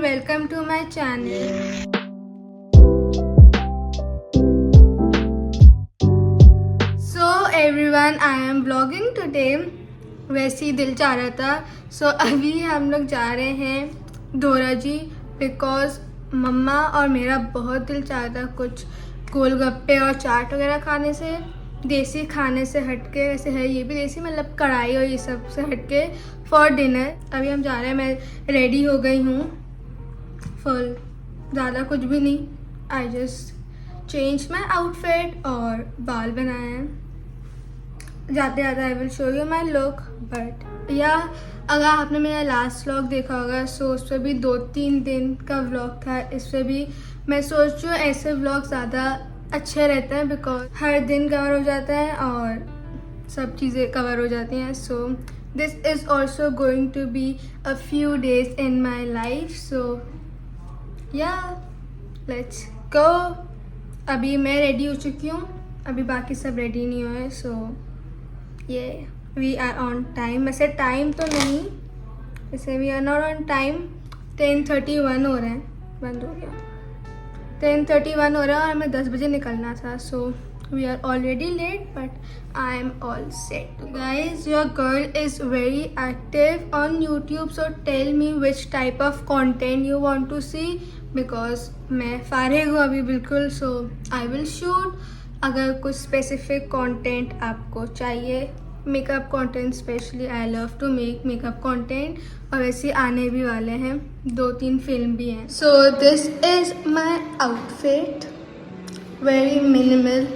welcome to my channel. So everyone, I am vlogging today. वैसे ही दिल चाह रहा था. So अभी हम लोग जा रहे हैं धोराजी बिकॉज मम्मा और मेरा बहुत दिल चाह रहा था कुछ गोलगप्पे और चाट वगैरह खाने से, देसी खाने से हटके. वैसे है ये भी देसी, मतलब कढ़ाई और ये सब से हटके फॉर डिनर. अभी हम जा रहे हैं. मैं रेडी हो गई हूँ फुल, ज़्यादा कुछ भी नहीं. I just change my outfit और बाल बनाए हैं. जाते जाते आई will show you my look. But या अगर आपने मेरा लास्ट व्लॉग देखा होगा सो उस पर भी 2-3 दिन का व्लॉग था. इस पर भी मैं सोच रही हूँ ऐसे व्लॉग ज़्यादा अच्छे रहते हैं बिकॉज हर दिन कवर हो जाता है और सब चीज़ें कवर हो जाती हैं. So this is also going to be a few days in my life. So ya let's गो. अभी मैं रेडी हो चुकी हूँ, अभी बाकी सब रेडी नहीं हुए. सो ये वी आर ऑन टाइम. वैसे टाइम तो नहीं, वैसे we are not on time. 10:31 हो रहे हैं. बंद हो गया. 10:31 हो रहा है और हमें 10 बजे निकलना था. So we are already late but I am all set. Guys, your girl is very active on YouTube. So tell me which type of content you want to see because मैं फारिग हूँ अभी बिल्कुल. So I will shoot. अगर कुछ specific content आपको चाहिए, makeup content specially, I love to make makeup content. और वैसे आने भी वाले हैं, 2-3 फिल्म भी हैं. So this is my outfit, very minimal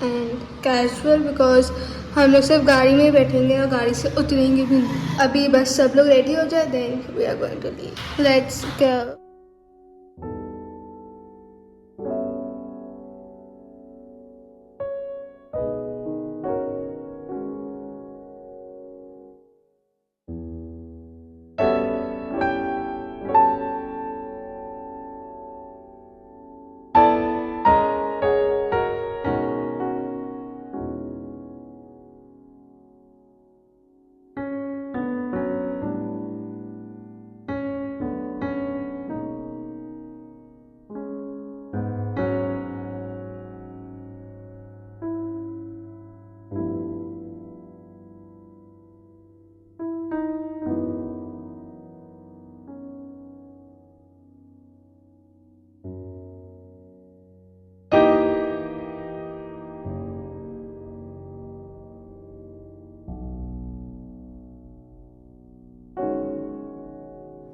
and casual because हम लोग सिर्फ गाड़ी में ही बैठेंगे और गाड़ी से उतरेंगे भी नहीं. अभी बस सब लोग रेडी हो जाए then we are going to leave. Let's go.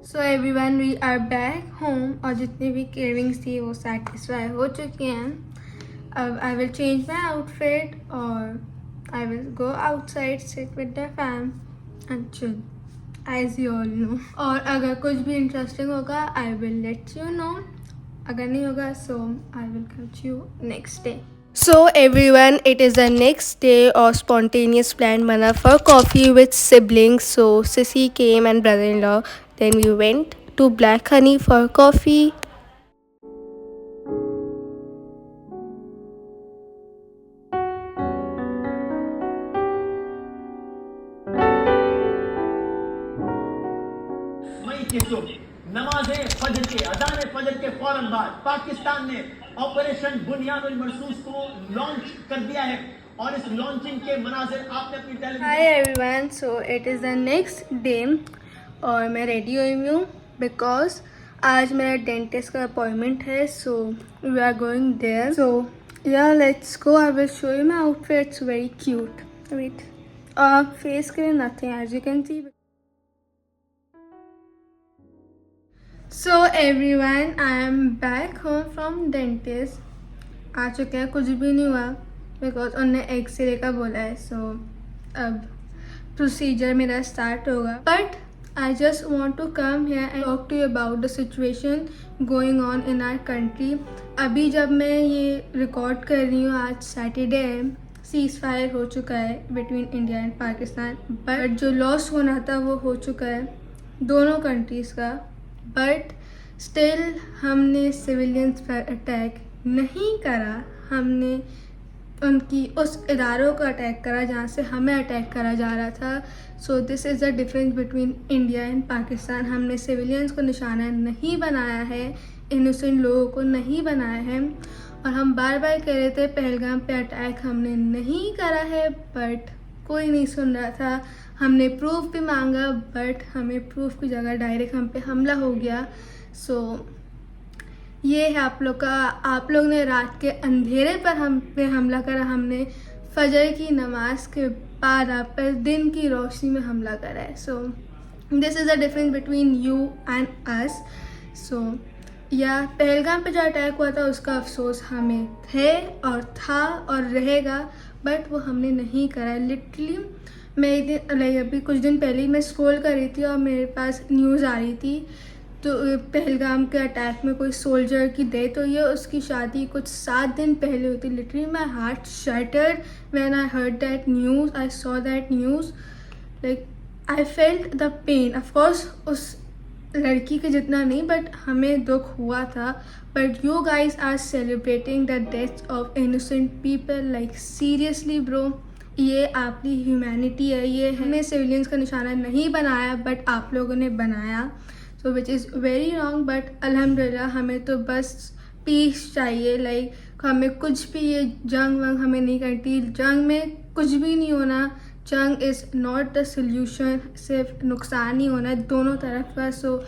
So everyone, we are back home और जितनी भी क्रेविंग्स थी वो सेटिस्फाई हो चुकी हैं. अब I will change my outfit और I will go outside, sit with the fam and chill as you all know. और अगर कुछ भी इंटरेस्टिंग होगा I will let you know. अगर नहीं होगा so I will catch you next day. So everyone, it is the next day or spontaneous plan bana for coffee with siblings. So Sissy came and brother-in-law. Then we went to Black Honey for coffee. मई के सुबह नमाज़े फजर के अज़ान फजर के फौरन बाद पाकिस्तान ने ऑपरेशन बुनियानुल मरसूस को लॉन्च कर दिया है और इस लॉन्चिंग के मनाज़िर आपने अपनी television. Hi everyone, so it is the next day और मैं रेडी हुई हूँ बिकॉज आज मेरा डेंटिस्ट का अपॉइंटमेंट है. So we are going there. So ya let's go. I will show you my outfit. It's very cute. Wait, face के लिए nothing as you can see. So everyone, I am back home from dentist. आ चुके हैं, कुछ भी नहीं हुआ because उन्होंने एक्सरे का बोला है. सो अब प्रोसीजर मेरा स्टार्ट होगा. But I just want to come here and talk to you about the situation going on in our country. अभी जब मैं ये रिकॉर्ड कर रही हूँ, आज सैटरडे है. सीज़ फायर हो चुका है between India and Pakistan. But जो लॉस होना था वो हो चुका है दोनों कंट्रीज़ का. बट स्टिल हमने सिविलियंस पर अटैक नहीं करा. हमने उनकी उस इदारों को अटैक करा जहाँ से हमें अटैक करा जा रहा था. सो this is the difference between India and Pakistan. हमने सिविलियंस को निशाना नहीं बनाया है, इनोसेंट लोगों को नहीं बनाया है. और हम बार बार कह रहे थे पहलगाम पे अटैक हमने नहीं करा है, बट कोई नहीं सुन रहा था. हमने प्रूफ भी मांगा, बट हमें प्रूफ की जगह डायरेक्ट हम पे हमला हो गया. सो ये है आप लोग ने रात के अंधेरे पर हम पे हमला करा. हमने फजर की नमाज के बाद आप पर दिन की रोशनी में हमला करा है. So this is the difference between you and us. So ya Pahalgam पे जो अटैक हुआ था उसका अफसोस हमें और था और रहेगा, बट वो हमने नहीं करा. लिटरली मैं एक दिन अभी कुछ दिन पहले ही मैं स्क्रॉल कर रही थी और मेरे पास न्यूज़ आ रही थी. तो पहलगाम के अटैक में कोई सोल्जर की डेथ हुई है, उसकी शादी कुछ 7 दिन पहले हुई थी. Literally my heart shattered when I heard that news. I saw that news. Like I felt the pain. Of course उस लड़की के जितना नहीं, बट हमें दुख हुआ था. But you guys are celebrating the death of innocent people. Like seriously bro, ये आपकी ह्यूमैनिटी है. ये हमें सिविलियंस का निशाना नहीं बनाया, बट आप लोगों ने बनाया. So which is very wrong. But अल्हम्दुलिल्लाह हमें तो बस पीस चाहिए. लाइक हमें कुछ भी ये जंग वंग हमें नहीं करती. जंग में कुछ भी नहीं होना. जंग इज़ नॉट द सल्यूशन. सिर्फ नुकसान ही होना है दोनों तरफ का. सो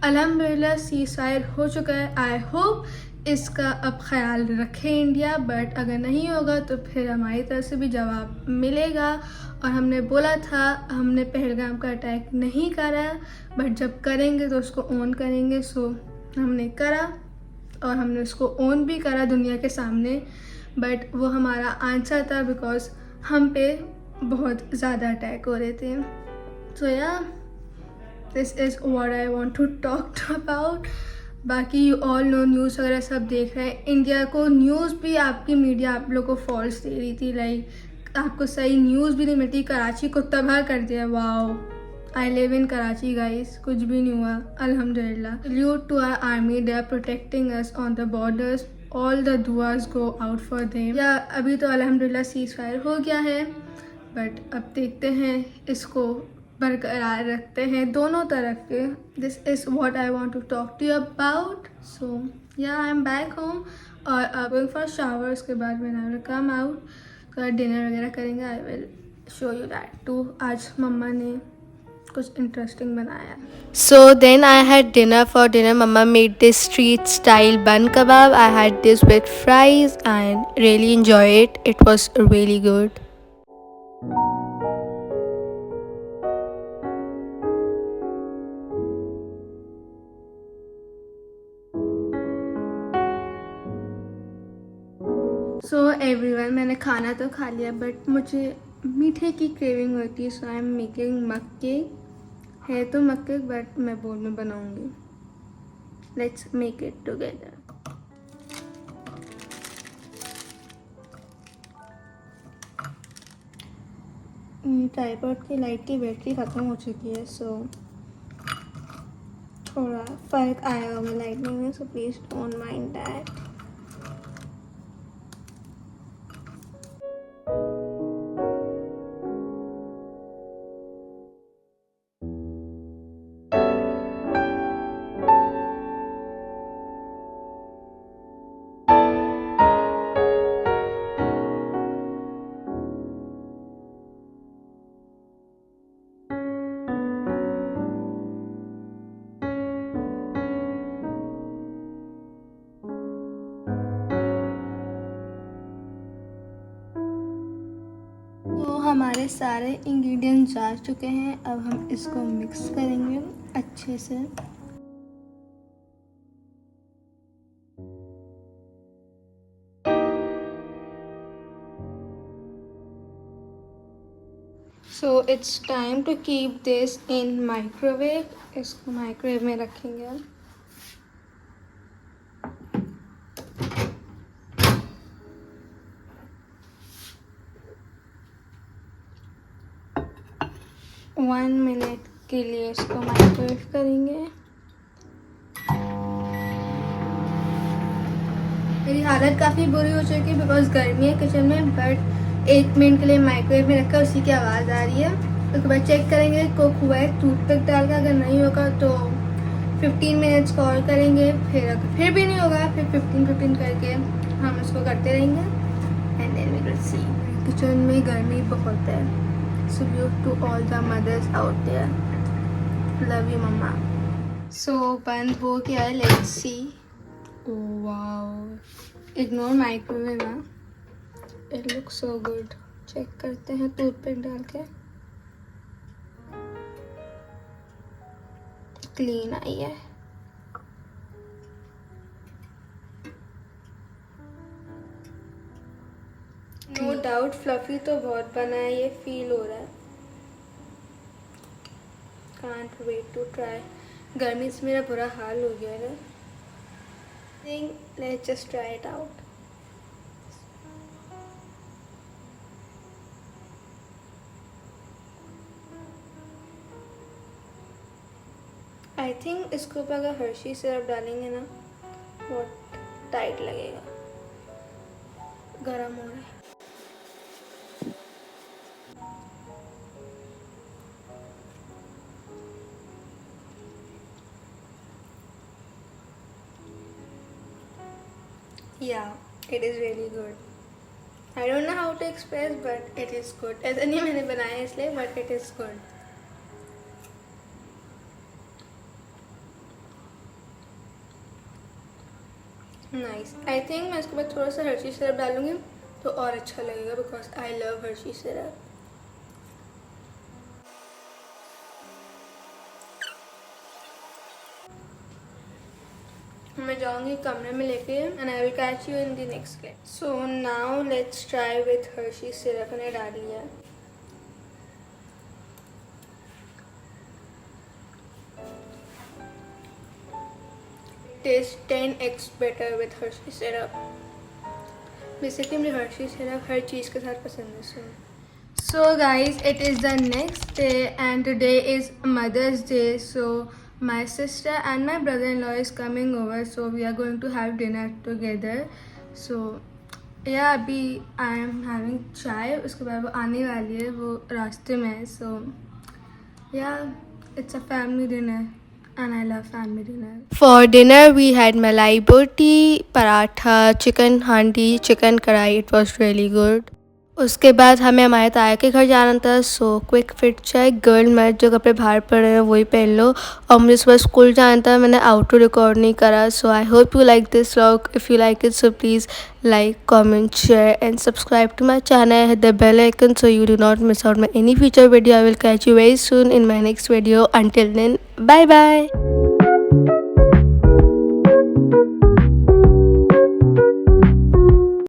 अल्हम्दुलिल्लाह सीज़फायर हो चुका है. आई होप इसका अब ख्याल रखे इंडिया, बट अगर नहीं होगा तो फिर हमारी तरफ से भी जवाब मिलेगा. और हमने बोला था हमने पहलगाम का अटैक नहीं करा, बट जब करेंगे तो उसको ओन करेंगे. सो हमने करा और हमने उसको ओन भी करा दुनिया के सामने. बट वो हमारा आंसर था बिकॉज हम पे बहुत ज़्यादा अटैक हो रहे थे. So ya this is what I want to talk about. बाकी यू ऑल नो न्यूज़ वगैरह सब देख रहे हैं. इंडिया को न्यूज़ भी आपकी मीडिया आप लोग को फॉल्स दे रही थी. लाइक आपको सही न्यूज़ भी नहीं मिलती. कराची को तबाह कर दिया. Wow, I live in Karachi guys. कुछ भी नहीं हुआ अल्हम्दुलिल्लाह. Salute to our army, they are protecting us on the borders. All the दुआज go out for them. Ya अभी तो अल्हम्दुलिल्लाह सीज़ फायर हो गया है, बट अब देखते हैं इसको बरकरार रखते हैं दोनों तरफ के. This is what I want to talk to you about. So ya I am back home और अब गोइंग फॉर शावर. उसके बाद मैंने आई विल कम आउट. तो डिनर वगैरह करेंगे. I will show you that too. आज मम्मा ने कुछ इंटरेस्टिंग बनाया. So then I had dinner. For dinner mumma made this street style bun kebab. I had this with fries and really enjoy it. It was really good. So everyone, मैंने खाना तो खा लिया, बट मुझे मीठे की craving होती है. सो आई एम मेकिंग मक्के. है तो मक्के, बट मैं बोल में बनाऊंगी. Let's make it together. Tripod की लाइट की बैटरी ख़त्म हो चुकी है. सो थोड़ा फ़र्क आया होगा लाइटनिंग में. So please don't mind that. हमारे सारे इंग्रेडिएंट्स जा चुके हैं. अब हम इसको मिक्स करेंगे अच्छे से. So it's time to keep this in microwave. इसको माइक्रोवेव में रखेंगे. 1 मिनट के लिए इसको माइक्रोवेव करेंगे. मेरी हालत काफ़ी बुरी हो चुकी है बिकॉज गर्मी है किचन में, बट 1 मिनट के लिए माइक्रोवेव में रखा उसी की आवाज़ आ रही है। उसके बाद चेक करेंगे कुक हुआ है टूथपिक डाल के, अगर नहीं होगा तो 15 मिनट्स को और करेंगे, फिर अगर फिर भी नहीं होगा फिर 15 करके हम इसको करते रहेंगे and then we will see. Kitchen में गर्मी बहुत है, salute to all the mothers out there, love you mumma. So बंद हो गया है, let's see. Oh wow, ignore microwave no, it looks so good. Check करते हैं टूथपिक डाल के, क्लीन आई है। नो डाउट फ्लफी तो बहुत बना है, ये फील हो रहा है। Can't wait to try. गर्मी से मेरा बुरा हाल हो गया है ना। Think let's just try it out. I think इसके ऊपर अगर हर्शी सिरप डालेंगे ना बहुत टाइट लगेगा। गरम हो रहा है। Yeah, it is really good. I don't know how to express, but it is good. ऐसा नहीं मैंने बनाया इसलिए, but it is good. Nice. I think मैं इसके बाद थोड़ा सा हर्शी सिरप डालूंगी तो और अच्छा लगेगा because I love Hershey syrup. मैं जाऊंगी कमरे में लेके and I will catch you in the next clip. So now let's try with Hershey syrup. मैंने डाल लिया. Tastes 10x better with Hershey syrup. Basically मुझे हर्शी सिरप हर चीज़ के साथ पसंद है. So guys, it is the next day and today is Mother's Day. So my sister and my brother-in-law is coming over, so we are going to have dinner together. So yeah, अभी I am having चाय, उसके बाद वो आने वाली है, वो रास्ते में है. So yeah, it's a family dinner and I love family dinner. For dinner we had malai boti, paratha, chicken handi, chicken karai. It was really good. उसके बाद हमें हमारे ताया के घर जाना था. So quick fit check, girl match, जो कपड़े बाहर पड़े हैं वही पहन लो. और मुझे सुबह स्कूल जाना था, मैंने आउटडोर रिकॉर्ड नहीं करा. So I hope you like this vlog. If you like it so please like, comment, share and subscribe to my channel. Hit the bell icon so you do not miss out my any future video. I will catch you very soon in my next video. Until then, bye bye.